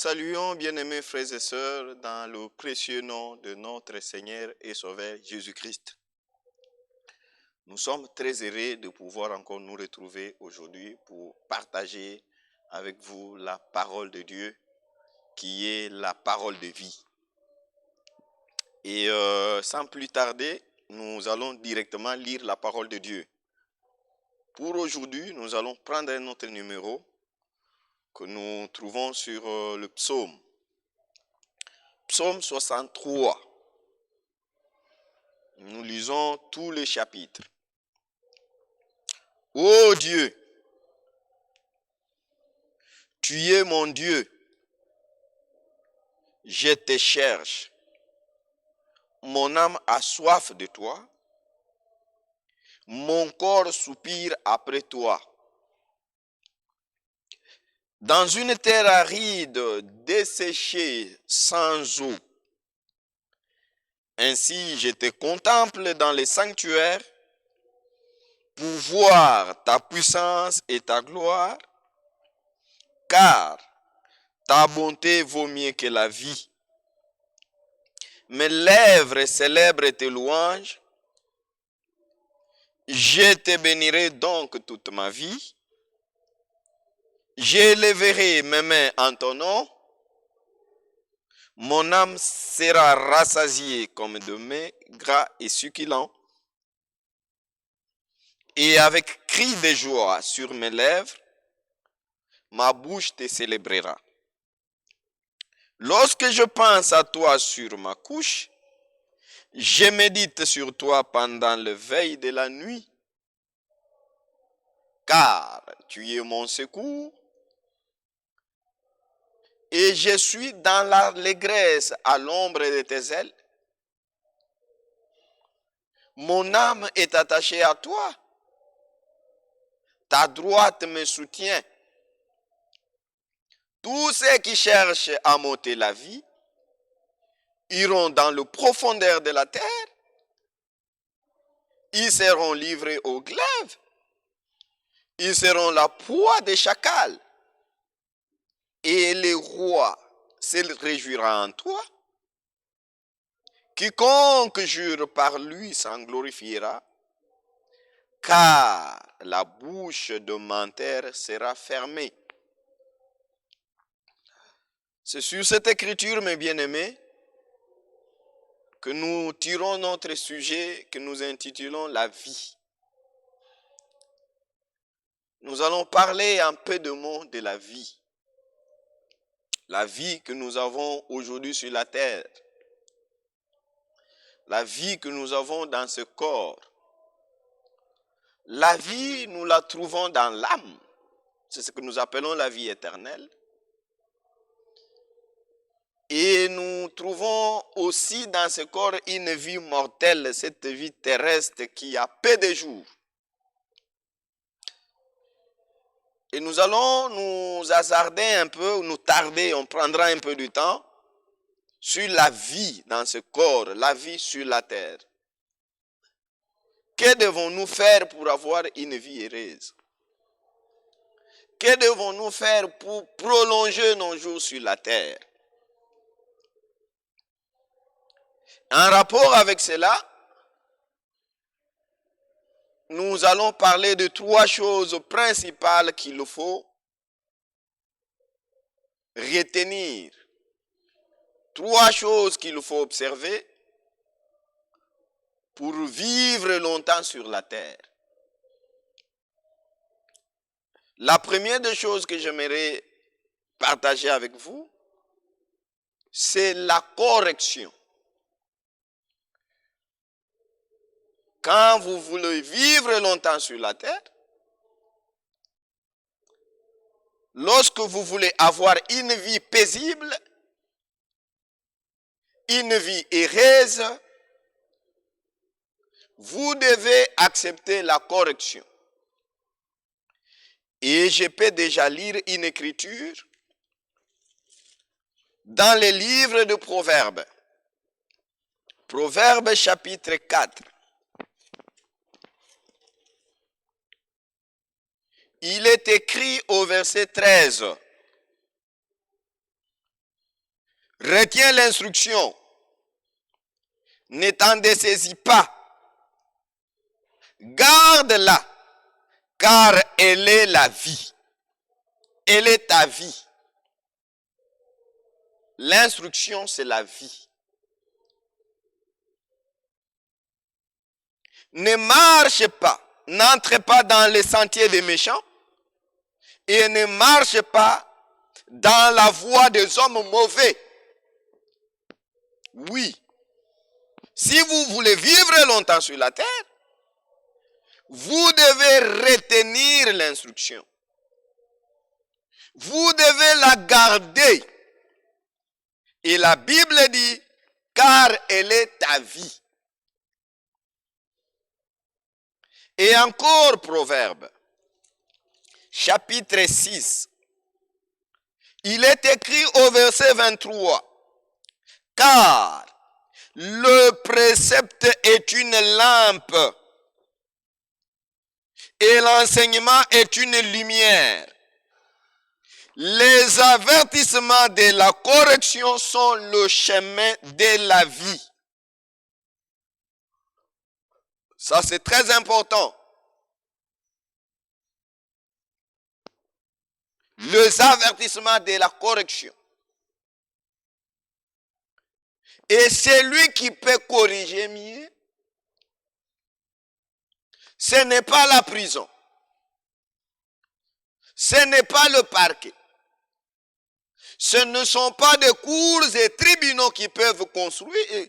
saluons, bien-aimés frères et sœurs, dans le précieux nom de notre Seigneur et Sauveur Jésus-Christ. Nous sommes très heureux de pouvoir encore nous retrouver aujourd'hui pour partager avec vous la parole de Dieu, qui est la parole de vie. Et sans plus tarder, nous allons directement lire la parole de Dieu. Pour aujourd'hui, nous allons prendre notre numéro que nous trouvons sur le psaume. Psaume 63. Nous lisons tous les chapitres. Ô Dieu, tu es mon Dieu, je te cherche. Mon âme a soif de toi, mon corps soupire après toi. Dans une terre aride, desséchée, sans eau. Ainsi, je te contemple dans les sanctuaires pour voir ta puissance et ta gloire, car ta bonté vaut mieux que la vie. Mes lèvres célèbrent tes louanges. Je te bénirai donc toute ma vie. J'élèverai mes mains en ton nom. Mon âme sera rassasiée comme de mets gras et succulents. Et avec cri de joie sur mes lèvres, ma bouche te célébrera. Lorsque je pense à toi sur ma couche, je médite sur toi pendant le veille de la nuit. Car tu es mon secours. Et je suis dans l'allégresse à l'ombre de tes ailes. Mon âme est attachée à toi. Ta droite me soutient. Tous ceux qui cherchent à m'ôter la vie iront dans le profondeur de la terre. Ils seront livrés au glaive. Ils seront la proie des chacals. Et le roi se réjouira en toi. Quiconque jure par lui s'en glorifiera, car la bouche de menteur sera fermée. C'est sur cette écriture, mes bien-aimés, que nous tirons notre sujet que nous intitulons la vie. Nous allons parler un peu de mots de la vie. La vie que nous avons aujourd'hui sur la terre. La vie que nous avons dans ce corps. La vie, nous la trouvons dans l'âme. C'est ce que nous appelons la vie éternelle. Et nous trouvons aussi dans ce corps une vie mortelle, cette vie terrestre qui a peu de jours. Et nous allons nous hasarder un peu, nous tarder, on prendra un peu du temps sur la vie dans ce corps, la vie sur la terre. Que devons-nous faire pour avoir une vie heureuse? Que devons-nous faire pour prolonger nos jours sur la terre? En rapport avec cela, nous allons parler de trois choses principales qu'il faut retenir. Trois choses qu'il faut observer pour vivre longtemps sur la terre. La première des choses que j'aimerais partager avec vous, c'est la correction. Quand vous voulez vivre longtemps sur la terre, lorsque vous voulez avoir une vie paisible, une vie heureuse, vous devez accepter la correction. Et je peux déjà lire une écriture dans les livres de Proverbes. Proverbes chapitre 4. Il est écrit au verset 13. Retiens l'instruction. Ne t'en dessaisis pas. Garde-la, car elle est la vie. Elle est ta vie. L'instruction, c'est la vie. Ne marche pas, n'entre pas dans les sentiers des méchants et ne marche pas dans la voie des hommes mauvais. Oui, si vous voulez vivre longtemps sur la terre, vous devez retenir l'instruction. Vous devez la garder. Et la Bible dit, car elle est ta vie. Et encore Proverbe, chapitre 6. Il est écrit au verset 23, car le précepte est une lampe et l'enseignement est une lumière. Les avertissements de la correction sont le chemin de la vie. Ça, c'est très important. Les avertissements de la correction. Et celui qui peut corriger mieux, ce n'est pas la prison. Ce n'est pas le parquet. Ce ne sont pas des cours et tribunaux qui peuvent construire,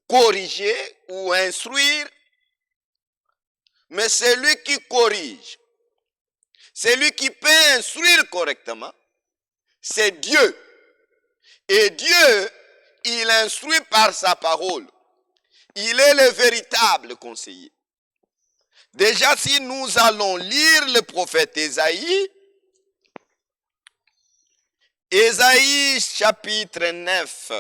corriger ou instruire, mais celui qui corrige, celui qui peut instruire correctement, c'est Dieu. Et Dieu, il instruit par sa parole. Il est le véritable conseiller. Déjà, si nous allons lire le prophète Ésaïe, Ésaïe chapitre 9.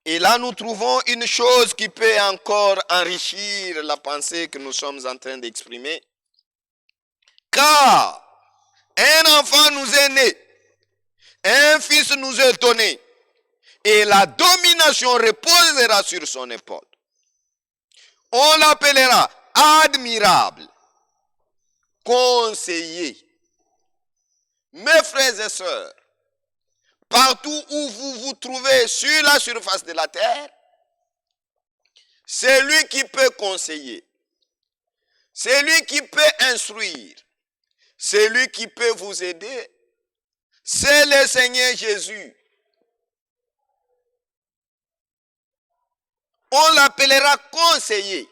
Et là, nous trouvons une chose qui peut encore enrichir la pensée que nous sommes en train d'exprimer. Car un enfant nous est né, un fils nous est donné, et la domination reposera sur son épaule. On l'appellera admirable, conseiller. Mes frères et sœurs, partout où vous vous trouvez sur la surface de la terre, c'est lui qui peut conseiller, c'est lui qui peut instruire, c'est lui qui peut vous aider, c'est le Seigneur Jésus. On l'appellera conseiller.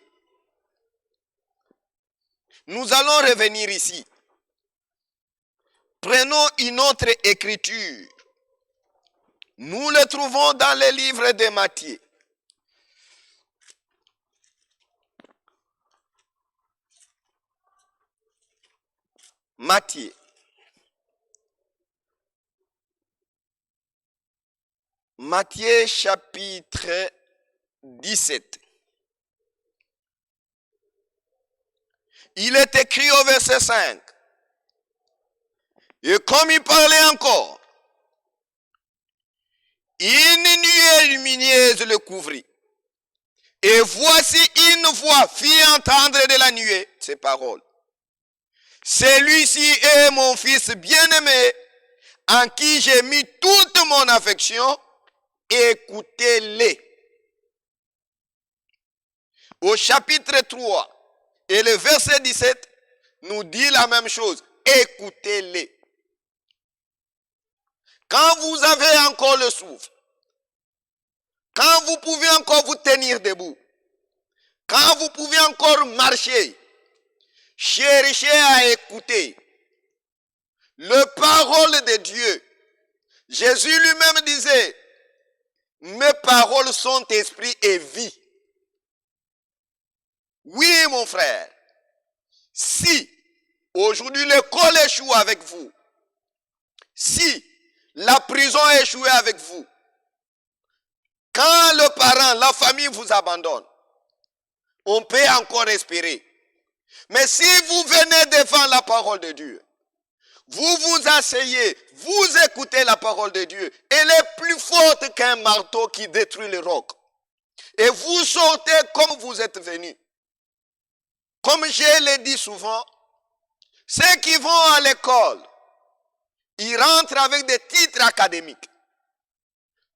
Nous allons revenir ici. Prenons une autre écriture. Nous le trouvons dans le livre de Matthieu. Matthieu. Matthieu chapitre 17. Il est écrit au verset 5. Et comme il parlait encore, une nuée lumineuse le couvrit. Et voici une voix fit entendre de la nuée ces paroles. Celui-ci est mon fils bien-aimé, en qui j'ai mis toute mon affection. Écoutez-les. Au chapitre 3 et le verset 17 nous dit la même chose. Écoutez-les. Quand vous avez encore le souffle, quand vous pouvez encore vous tenir debout, quand vous pouvez encore marcher, cherchez à écouter les paroles de Dieu. Jésus lui-même disait, mes paroles sont esprit et vie. Oui, mon frère, si aujourd'hui l'école échoue avec vous, si la prison a échoué avec vous, quand le parent, la famille vous abandonne, on peut encore espérer. Mais si vous venez devant la parole de Dieu, vous vous asseyez, vous écoutez la parole de Dieu. Elle est plus forte qu'un marteau qui détruit le roc. Et vous sortez comme vous êtes venus. Comme je l'ai dit souvent, ceux qui vont à l'école, ils rentrent avec des titres académiques.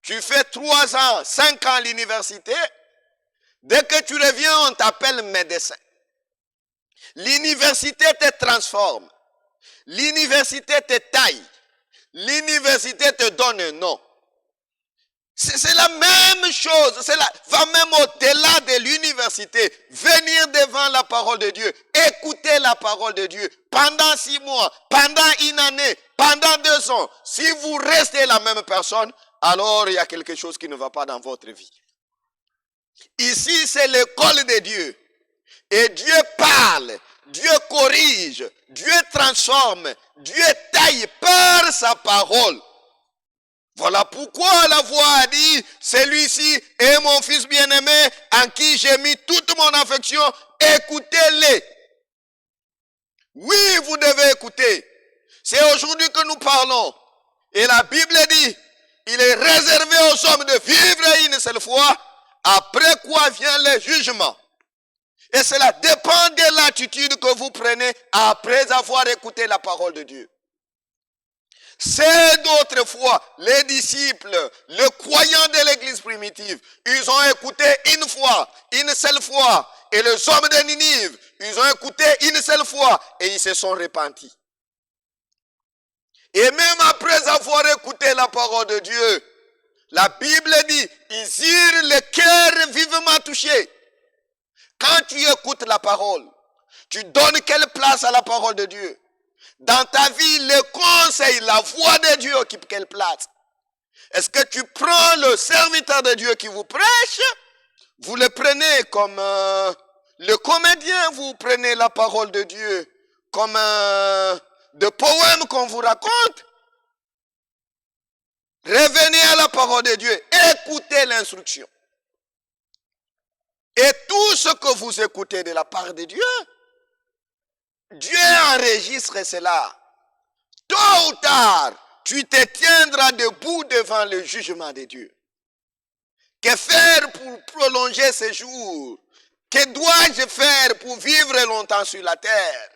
Tu fais 3 ans, 5 ans à l'université. Dès que tu reviens, on t'appelle médecin. L'université te transforme. L'université te taille. L'université te donne un nom. C'est la même chose. Va même au-delà de l'université. Venir devant la parole de Dieu. Écouter la parole de Dieu. Pendant 6 mois, pendant 1 année, pendant 2 ans. Si vous restez la même personne, alors il y a quelque chose qui ne va pas dans votre vie. Ici, c'est l'école de Dieu. Et Dieu parle, Dieu corrige, Dieu transforme, Dieu taille par sa parole. Voilà pourquoi la voix a dit, celui-ci est mon fils bien-aimé en qui j'ai mis toute mon affection, écoutez-le. Oui, vous devez écouter. C'est aujourd'hui que nous parlons. Et la Bible dit, il est réservé aux hommes de vivre une seule fois, après quoi vient le jugement. Et cela dépend de l'attitude que vous prenez après avoir écouté la parole de Dieu. C'est d'autrefois, les disciples, les croyants de l'église primitive, ils ont écouté une fois, une seule fois. Et les hommes de Ninive, ils ont écouté une seule fois et ils se sont repentis. Et même après avoir écouté la parole de Dieu, la Bible dit, ils eurent le cœur vivement touché. Quand tu écoutes la parole, tu donnes quelle place à la parole de Dieu? Dans ta vie, le conseil, la voix de Dieu occupe quelle place? Est-ce que tu prends le serviteur de Dieu qui vous prêche? Vous le prenez comme le comédien, vous prenez la parole de Dieu comme des poèmes qu'on vous raconte? Revenez à la parole de Dieu, écoutez l'instruction. Et tout ce que vous écoutez de la part de Dieu, Dieu enregistre cela. Tôt ou tard, tu te tiendras debout devant le jugement de Dieu. Que faire pour prolonger ces jours? Que dois-je faire pour vivre longtemps sur la terre?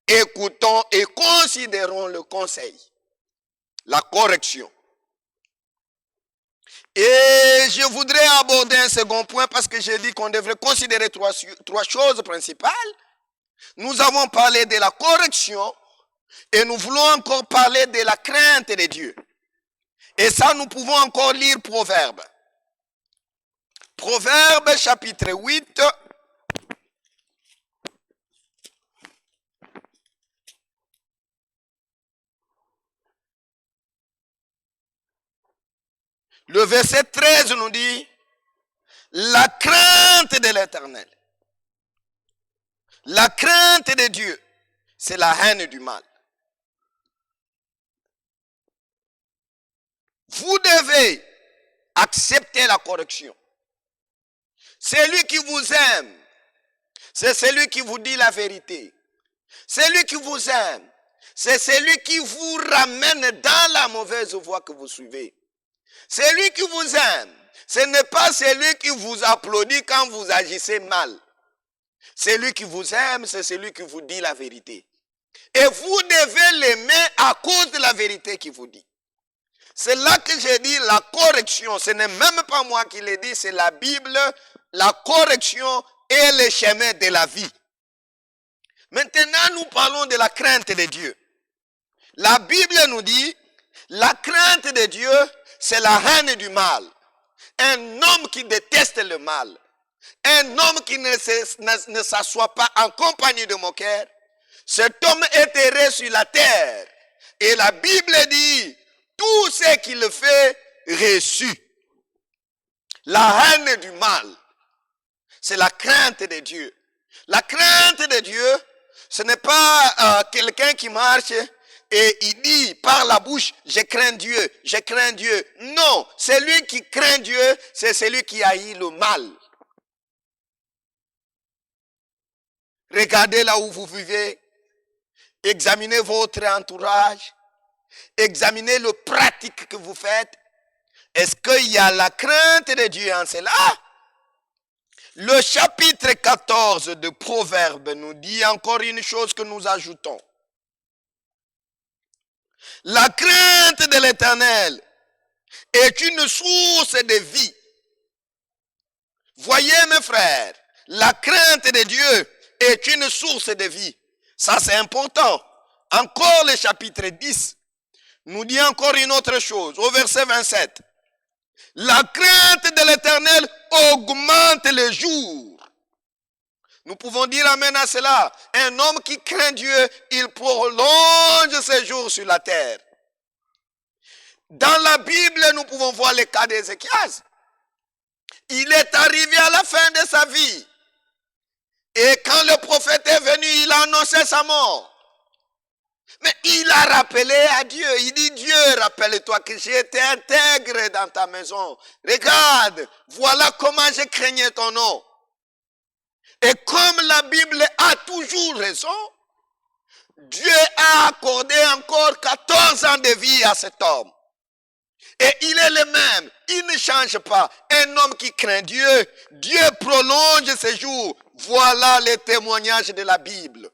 Écoutons et considérons le conseil, la correction. Et je voudrais aborder un second point parce que j'ai dit qu'on devrait considérer trois choses principales. Nous avons parlé de la correction et nous voulons encore parler de la crainte de Dieu. Et ça, nous pouvons encore lire Proverbes. Proverbes chapitre 8. Le verset 13 nous dit, la crainte de l'Éternel. La crainte de Dieu, c'est la haine du mal. Vous devez accepter la correction. Celui qui vous aime, c'est celui qui vous dit la vérité. Celui qui vous aime, c'est celui qui vous ramène dans la mauvaise voie que vous suivez. Celui qui vous aime, ce n'est pas celui qui vous applaudit quand vous agissez mal. Celui qui vous aime, c'est celui qui vous dit la vérité. Et vous devez l'aimer à cause de la vérité qu'il vous dit. C'est là que j'ai dit la correction. Ce n'est même pas moi qui l'ai dit, c'est la Bible. La correction est le chemin de la vie. Maintenant, nous parlons de la crainte de Dieu. La Bible nous dit, la crainte de Dieu, c'est la haine du mal. Un homme qui déteste le mal. Un homme qui ne s'assoit pas en compagnie de moqueurs. Cet homme est erré sur la terre. Et la Bible dit, tout ce qu'il fait, reçu. La haine du mal, c'est la crainte de Dieu. La crainte de Dieu, ce n'est pas quelqu'un qui marche et il dit par la bouche, je crains Dieu, je crains Dieu. Non, celui qui craint Dieu, c'est celui qui haït le mal. Regardez là où vous vivez examinez votre entourage, examinez le pratique que vous faites. Est-ce qu'il y a la crainte de Dieu en cela? Le chapitre 14 de Proverbes nous dit encore une chose que nous ajoutons. La crainte de l'Éternel est une source de vie. Voyez mes frères, la crainte de Dieu est une source de vie. Ça c'est important. Encore le chapitre 10 nous dit encore une autre chose au verset 27. La crainte de l'Éternel augmente les jours. Nous pouvons dire amen à cela. Un homme qui craint Dieu, il prolonge ses jours sur la terre. Dans la Bible, nous pouvons voir le cas d'Ézéchias. Il est arrivé à la fin de sa vie. Et quand le prophète est venu, il a annoncé sa mort. Mais il a rappelé à Dieu. Il dit, Dieu, rappelle-toi que j'ai été intègre dans ta maison. Regarde, voilà comment je craignais ton nom. Et comme la Bible a toujours raison, Dieu a accordé encore 14 ans de vie à cet homme. Et il est le même, il ne change pas. Un homme qui craint Dieu, Dieu prolonge ses jours. Voilà les témoignages de la Bible.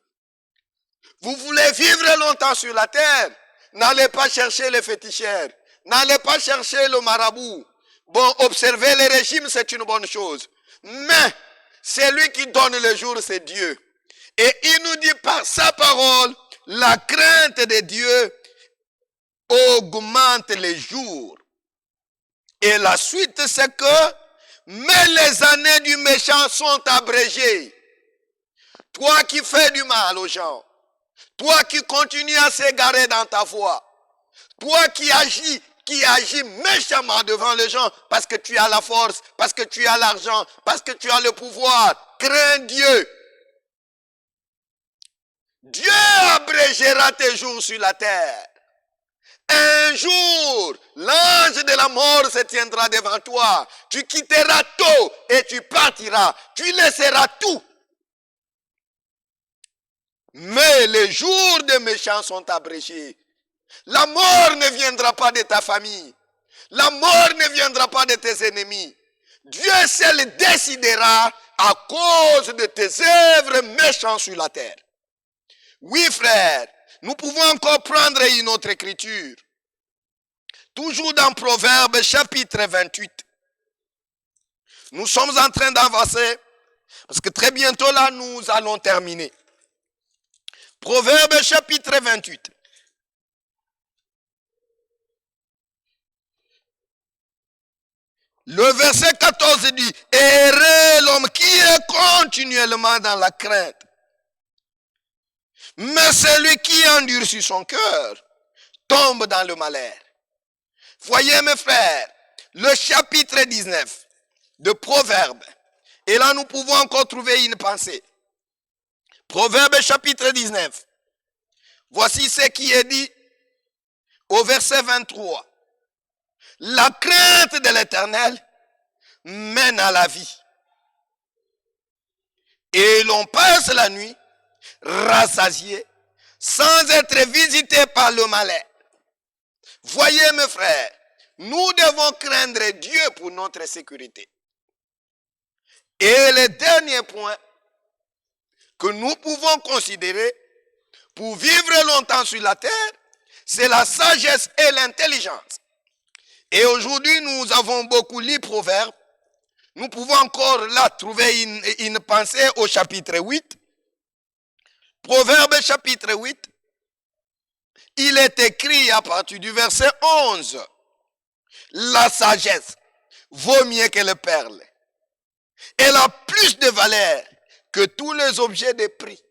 Vous voulez vivre longtemps sur la terre, n'allez pas chercher les féticheurs, n'allez pas chercher le marabout. Bon, observer les régimes, c'est une bonne chose. Mais, celui qui donne le jour, c'est Dieu. Et il nous dit par sa parole, la crainte de Dieu augmente les jours. Et la suite, c'est que, mais les années du méchant sont abrégées. Toi qui fais du mal aux gens, toi qui continues à s'égarer dans ta foi, toi qui agis méchamment devant les gens parce que tu as la force, parce que tu as l'argent, parce que tu as le pouvoir, crains Dieu. Dieu abrégera tes jours sur la terre. Un jour, l'ange de la mort se tiendra devant toi. Tu quitteras tôt et tu partiras. Tu laisseras tout. Mais les jours des méchants sont abrégés. La mort ne viendra pas de ta famille. La mort ne viendra pas de tes ennemis. Dieu seul décidera à cause de tes œuvres méchantes sur la terre. Oui, frère, nous pouvons encore prendre une autre écriture. Toujours dans Proverbes chapitre 28. Nous sommes en train d'avancer parce que très bientôt là, nous allons terminer. Proverbes chapitre 28. Le verset 14 dit, « Heureux l'homme qui est continuellement dans la crainte. Mais celui qui endurcit son cœur tombe dans le malheur. » Voyez mes frères, le chapitre 19 de Proverbes. Et là nous pouvons encore trouver une pensée. Proverbes chapitre 19. Voici ce qui est dit au verset 23. La crainte de l'Éternel mène à la vie. Et l'on passe la nuit rassasié sans être visité par le malheur. Voyez mes frères, nous devons craindre Dieu pour notre sécurité. Et le dernier point que nous pouvons considérer pour vivre longtemps sur la terre, c'est la sagesse et l'intelligence. Et aujourd'hui, nous avons beaucoup lu Proverbes. Nous pouvons encore là trouver une pensée au chapitre 8. Proverbes chapitre 8. Il est écrit à partir du verset 11. La sagesse vaut mieux que les perles. Elle a plus de valeur que tous les objets de prix.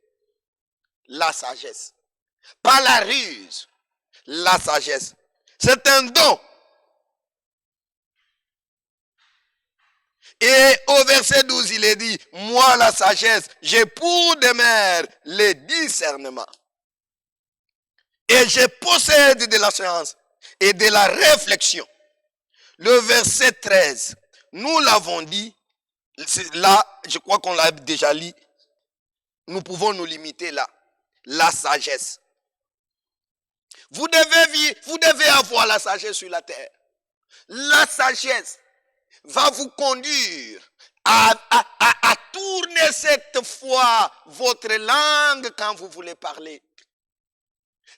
La sagesse. Pas la ruse. La sagesse. C'est un don. Et au verset 12, il est dit, moi la sagesse, j'ai pour demeure le discernement. Et je possède de la science et de la réflexion. Le verset 13, nous l'avons dit, là, je crois qu'on l'a déjà lu, nous pouvons nous limiter là. La sagesse. Vous devez avoir la sagesse sur la terre. La sagesse va vous conduire à tourner cette fois votre langue quand vous voulez parler.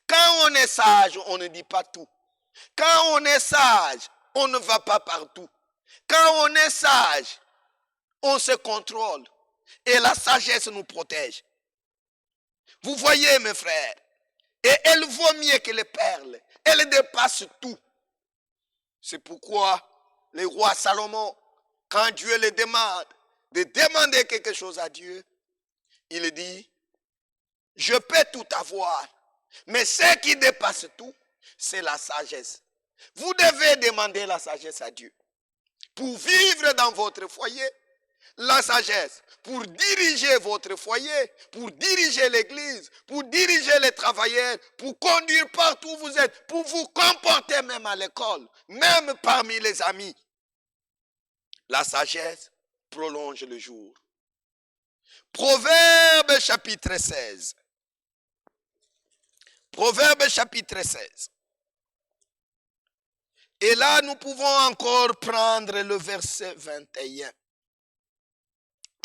Quand on est sage, on ne dit pas tout. Quand on est sage, on ne va pas partout. Quand on est sage, on se contrôle. Et la sagesse nous protège. Vous voyez, mes frères, et elle vaut mieux que les perles. Elle dépasse tout. C'est pourquoi le roi Salomon, quand Dieu le demande de demander quelque chose à Dieu, il dit, je peux tout avoir, mais ce qui dépasse tout, c'est la sagesse. Vous devez demander la sagesse à Dieu. Pour vivre dans votre foyer, la sagesse. Pour diriger votre foyer, pour diriger l'église, pour diriger les travailleurs, pour conduire partout où vous êtes, pour vous comporter même à l'école, même parmi les amis. La sagesse prolonge le jour. Proverbe chapitre 16. Proverbe chapitre 16. Et là, nous pouvons encore prendre le verset 21.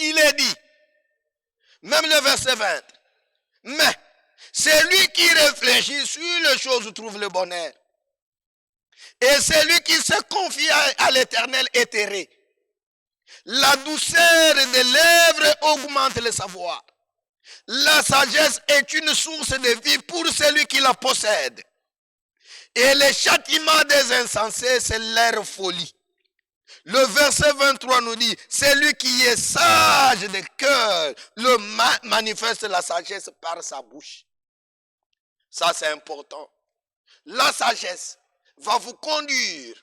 Il est dit, même le verset 20, mais celui qui réfléchit sur les choses trouve le bonheur. Et celui qui se confie à l'Éternel est heureux. La douceur des lèvres augmente le savoir. La sagesse est une source de vie pour celui qui la possède. Et les châtiments des insensés, c'est leur folie. Le verset 23 nous dit, celui qui est sage de cœur manifeste la sagesse par sa bouche. Ça, c'est important. La sagesse va vous conduire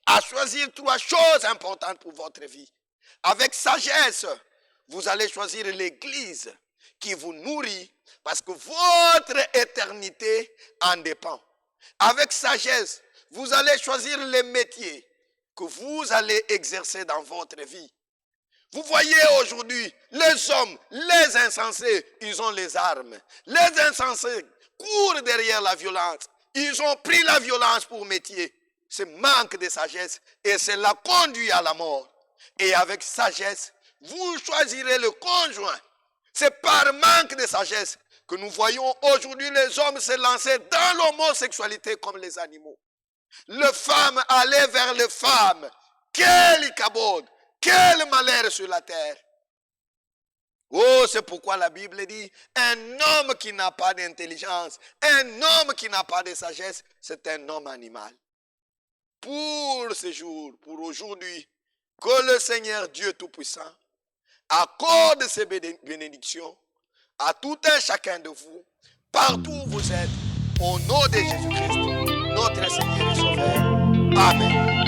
à choisir 3 choses importantes pour votre vie. Avec sagesse, vous allez choisir l'église qui vous nourrit parce que votre éternité en dépend. Avec sagesse, vous allez choisir les métiers que vous allez exercer dans votre vie. Vous voyez aujourd'hui, les hommes, les insensés, ils ont les armes. Les insensés courent derrière la violence. Ils ont pris la violence pour métier. C'est manque de sagesse et cela conduit à la mort. Et avec sagesse, vous choisirez le conjoint. C'est par manque de sagesse que nous voyons aujourd'hui les hommes se lancer dans l'homosexualité comme les animaux. Les femmes aller vers les femmes. Quel icabode, quel malheur sur la terre. Oh, c'est pourquoi la Bible dit, un homme qui n'a pas d'intelligence, un homme qui n'a pas de sagesse, c'est un homme animal. Pour ce jour, pour aujourd'hui, que le Seigneur Dieu Tout-Puissant accorde ses bénédictions à tout un chacun de vous, partout où vous êtes, au nom de Jésus-Christ, notre Seigneur et Sauveur. Amen.